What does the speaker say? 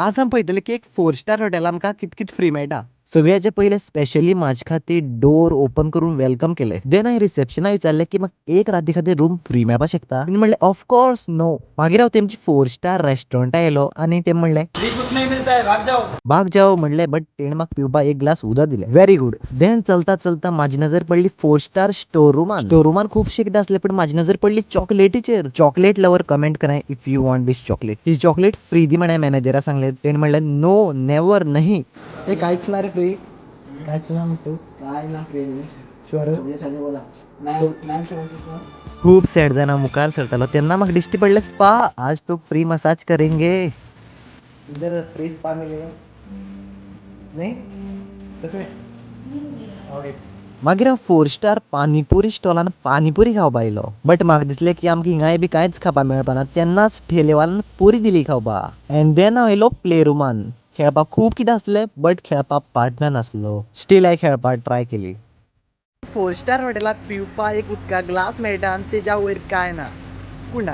आज आमी पळयतले की एक 4 स्टार हॉटेल आमकां कित कित फ्री मेळटा. सगळ्याचे पयले स्पेशली म्हाजे खातीर डोर ओपन करून वेलकम केलें. देन हांवें रिसेप्शनाक विचारलें की म्हाका एक राती खातीर रूम फ्री मेळपाक शकता. तेणी म्हणलें ऑफ कोर्स नो. मागीर हांव तेंची 4 स्टार रेस्टॉरंटात येयलो आनी तें म्हणलें फ्री कुछ नहीं मिलता है, भाग जाओ म्हणलें, बट तेणें म्हाका पिवपाक एक ग्लास उदक दिलें. Very good. देन चलता चलता म्हाजी नजर पडली 4 स्टार स्टोर रूमान. स्टोर रूमान खुबशे कितें आसलें, पण म्हाजी नजर पडली चॉकलेटीचेर. चॉकलेट लवर कमेंट करां if you want this chocolate. ही चॉकलेट फ्री दी म्हण मॅनेजराक सांगलें. तेणें म्हणलें नो नेवर नहीं. हे काहीच ना रे फ्री, काहीच ना म्हणतो. काय ना फ्री शुअर बोला. खूब सॅड जावन हांव मुखार सरतालो तेन्ना म्हाका दिश्टी पडलें स्पा. आज तो फ्री मसाज करेंगे. इधर फ्री स्पा मिलेगा नहीं सच में? ओके. मागीर हांव 4 स्टार पानीपुरी स्टॉलान पानीपुरी खावपाक आयलो. बट म्हाका दिसलें की आमकां हिंगाय बी कांयच खावपाक मेळपाना. तेन्नाच ठेलेवाल्यान पुरी दिली खावपाक. एंड देन हांव येयलो प्ले रूमान. खेळपाक खूब कितें आसलें, बट खेळपाक पार्टनर नासलो. स्टील हांवें खेळपाक ट्राय केली. 4 स्टार हॉटेलाक पिवपाक एक उदका ग्लास मेळटा आनी तेज्या वयर कांय ना. पूण